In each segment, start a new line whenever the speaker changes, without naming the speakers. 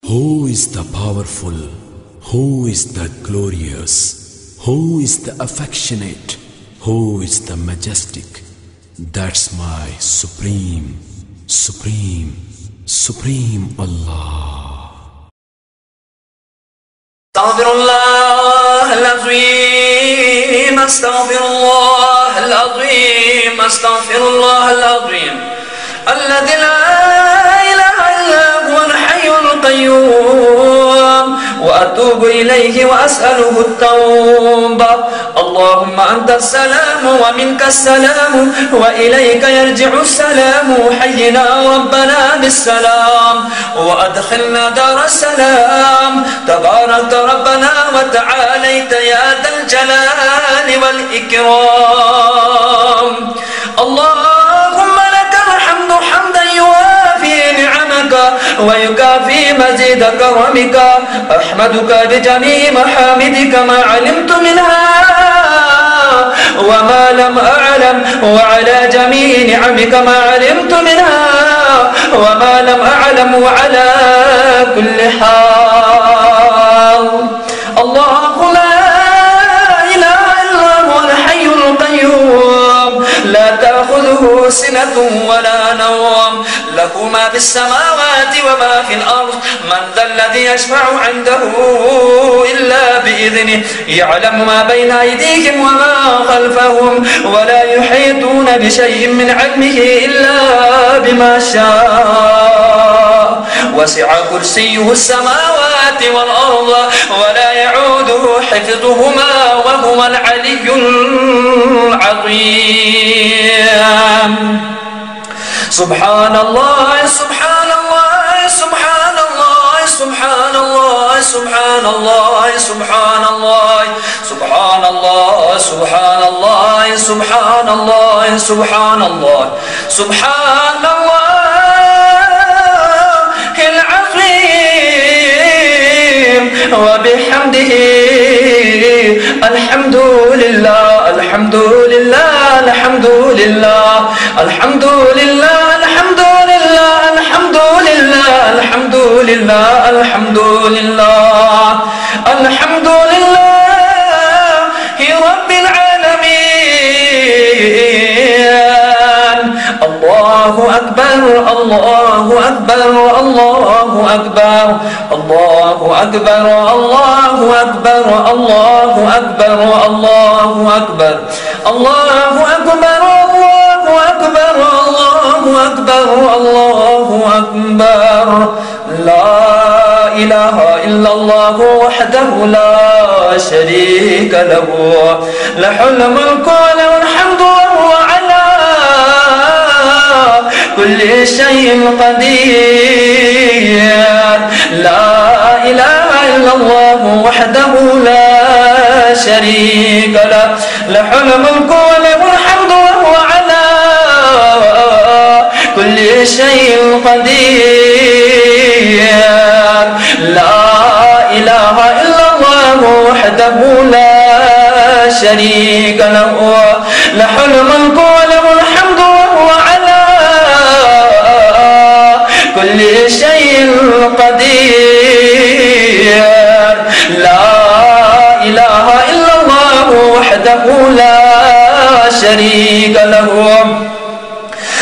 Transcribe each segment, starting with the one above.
Who is the powerful? Who is the glorious? Who is the affectionate? Who is the majestic? That's my supreme, supreme, supreme Allah.
Astaghfirullah al-azim, astaghfirullah al-azim, astaghfirullah al-azim. Alladhi la ilaha illa huwa al-hayyul qayyum, wa atubu ilayhi wa as'aluhu at-tawba. Allahumma anta as-salamu wa minka as-salamu wa ilayka yarji'u as-salamu. Hayyina rabbana bis-salam wa adkhilna dar as-salam. Tabarakta rabbana wa ta'alayta ya dal jalali wal ikram. Allahumma lakal hamdu hamdan yuwafi ni'amaka wa yukafi mazida karamika. Ahmaduka bi jami'i mahamidika ma 'alimtu minha وما لم أعلم وعلى جميع نعمك ما علمت منها وما لم أعلم وعلى كل حال. الله لا إله إلا هو الحي القيوم لا تأخذه سنة ولا نوم له ما في السماوات وما في الأرض. من ذا الذي يشفع عنده إلا بإذنه يعلم ما بين أيديهم وما خلفهم ولا يحيطون بشيء من علمه إلا بما شاء. وسع كرسيه السماوات والأرض ولا يعوده حفظهما وهو العلي العظيم. سبحان الله سبحان الله سبحان الله سبحان الله سبحان الله سبحان الله سبحان الله سبحان الله سبحان الله سبحان الله سبحان الله العظيم وبحمده. الحمد لله الحمد لله الحمد لله الحمد لله الحمد لله الحمد لله الحمد لله الحمد لله الحمد لله رب العالمين. الله أكبر الله أكبر الله أكبر الله أكبر الله أكبر الله أكبر الله أكبر الله أكبر الله أكبر الله أكبر الله أكبر. لا إله إلا الله وحده لا شريك له له الملك وله الحمد وهو على كل شيء قدير. لا إله إلا الله وحده لا شريك له له الملك وله الحمد وهو على كل شيء قدير. لا إله إلا الله وحده لا شريك له له الملك وله الحمد وهو على كل شيء قدير. لا إله إلا الله وحده لا شريك له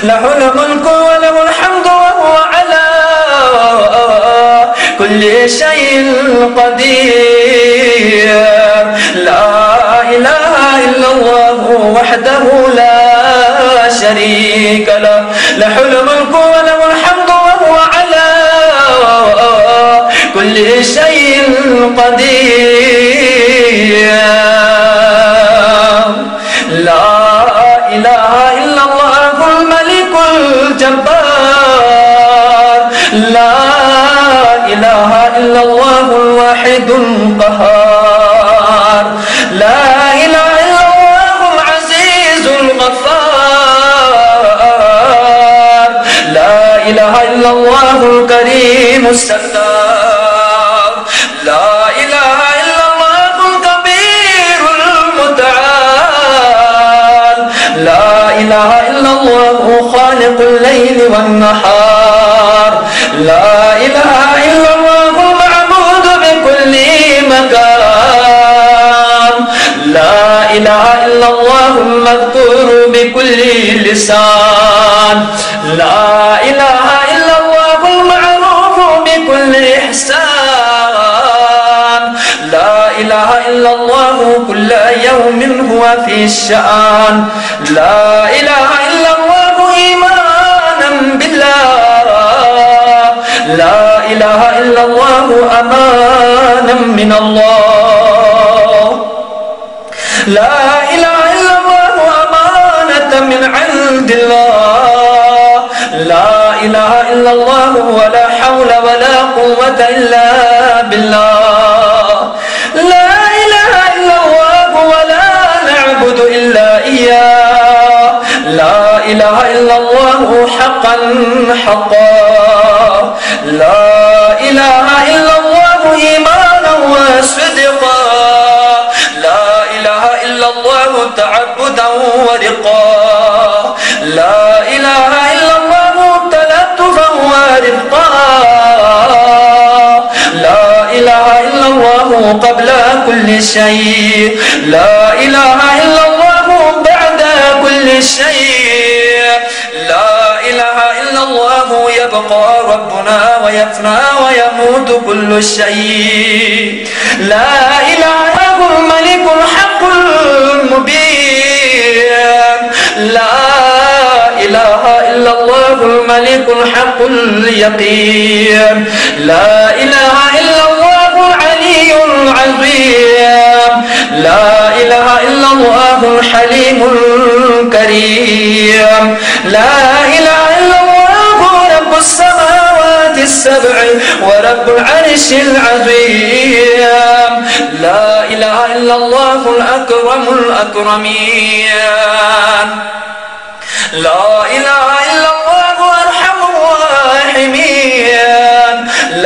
له الملك وله الحمد وهو على كل شيء قدير. لا إله إلا الله وحده لا شريك له له الملك وله الحمد وهو على كل شيء قدير. لا إله إلا الله الملك الجبار. لا إله إلا الله الواحد القهار. لا إله إلا الله العزيز الغفار. لا إله إلا الله الكريم الستار. لا إله إلا الله الكبير المتعال. لا إله إلا الله خالق الليل والنهار. لا إله إلا الله يوم هو في الشأن. لا إله إلا الله إيمانا بالله، لا إله إلا الله أمانا من الله، لا إله إلا الله أمانة من عند الله، لا إله إلا الله ولا حول ولا قوة إلا بالله، لا إله إلا الله ولا نعبد إلا إياه، لا إله إلا الله حقا حقا، لا إله إلا الله إيمانا وصدقا، لا إله إلا الله تعبدا ورقا، لا إله إلا الله تلطفا ورفقا، لا إله إلا الله قبل كل شيء، لا إله إلا الله بعد كل شيء، لا إله إلا الله يبقى ربنا ويفنى ويموت كل شيء، لا إله إلا هو الملك الحق المبين، لا إله إلا الله الملك الحق اليقين، لا إله إلا الله العلي العظيم، لا إله إلا الله الحليم الكريم، لا إله إلا الله رب السماوات السبع ورب العرش العظيم، لا إله إلا الله الأكرم الأكرمين، لا إله إلا الله أرحم الراحمين،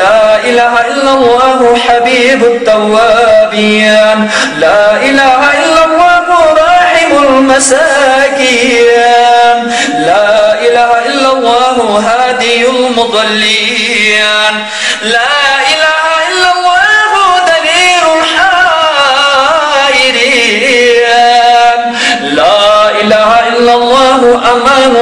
لا إله إلا الله حبيب التوابين، لا إله إلا الله راحم المساكين، لا إله إلا الله هادي المضلين، لا إله إلا الله دليل الحائرين، لا إله إلا الله أمان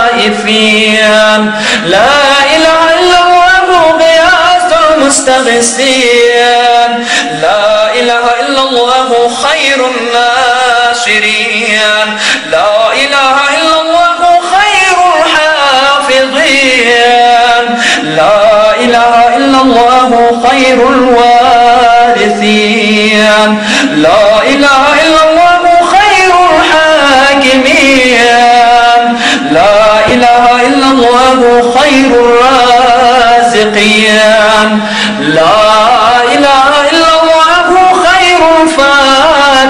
الخائفين، لا إله إلا الله غياث المستغيثين، لا إله إلا الله خير الناصرين، لا إله إلا الله خير الحافظين، لا إله إلا الله خير الوارثين، لا إله إلا الله خير الحاكمين، لا إله إلا الله خير الرازقين، لا إله إلا الله خير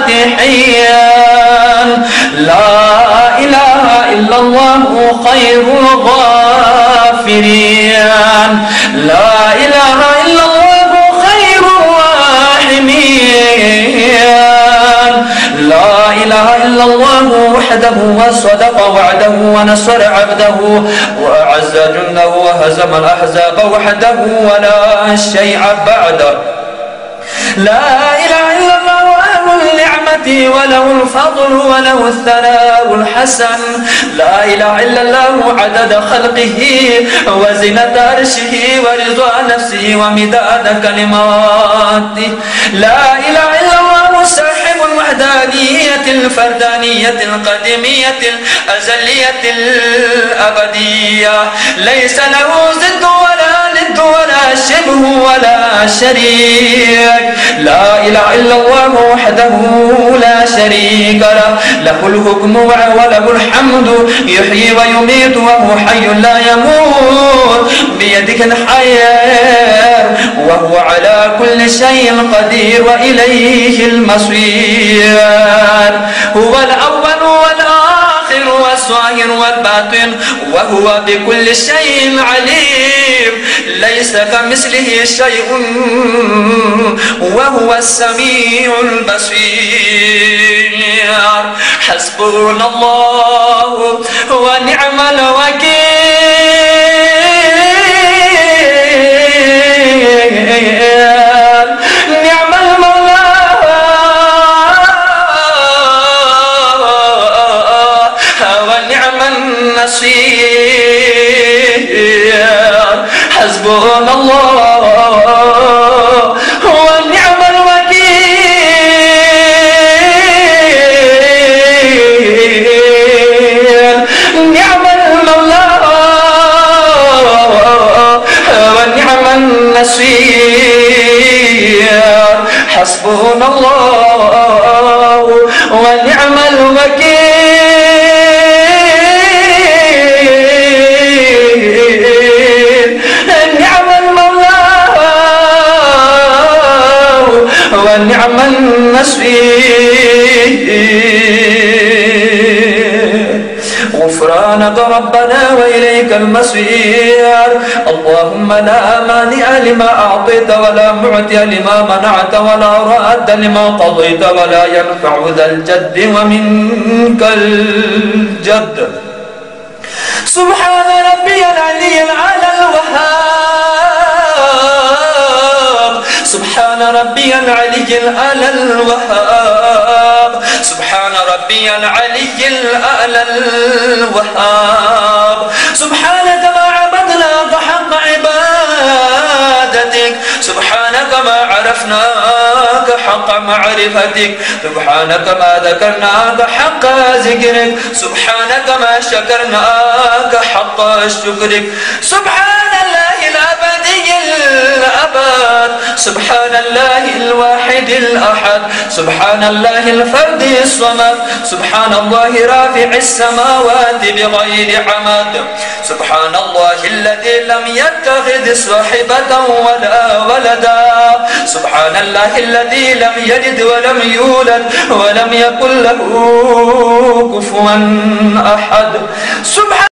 الفاتحين، لا إله إلا الله خير الغافرين، لا إله إلا الله خير الراحمين، لا إله إلا الله وحده وصدق وعده ونصر عبده وأعز جنده وهزم الأحزاب وحده ولا شيء بعده، لا إله إلا الله أهل النعمة وله الفضل وله الثناء الحسن، لا إله إلا الله عدد خلقه وزنة عرشه ورضا نفسه ومداد كلماته، لا إله إلا الله صاحب الوحدانية الفردانية القديمية الأزلية الأبدية، ليس له ضد ولا ند ولا شبه ولا شريك، لا إله إلا الله وحده لا شريك له، له الحكم وله الحمد يحيي ويميت وهو حي لا يموت، بيدك الخير وهو على كل شيء قدير وإليه المصير، هو الأول والآخر والظاهر والباطن وهو بكل شيء عليم، ليس كمثله شيء وهو السميع البصير، حسبنا الله ونعم الوكيل، نعم المولى ونعم النصير، حسبنا الله ونعم الوكيل، النصير. حسبنا الله ونعم الوكيل. نعم المولى ونعم النصير. غفرانك ربنا وإليك المصير. اللهم لا مانع لما أعطيت ولا معطي لما منعت ولا راد لما قضيت ولا ينفع ذا الجد ومنك الجد. سبحان ربي العلي الأعلى الوهاب. سبحان ربي العلي الأعلى الوهاب. سبحان ربي العلي الأعلى الوهاب. سبحانك ما عبدناك حق عبادتك. سبحانك ما عرفناك حق معرفتك. سبحانك ما ذكرناك حق ذكرك. سبحانك ما شكرناك حق شكرك. سبحان الله الأبدي الأبد. سبحان الله الواحد الأحد. سبحان الله الفرد الصمد. سبحان الله رافع السماوات بغير عمد. سبحان الله الذي لم يتخذ صاحبة ولا ولدا. سبحان الله الذي لم يلد ولم يولد ولم يكن له كفوا أحد.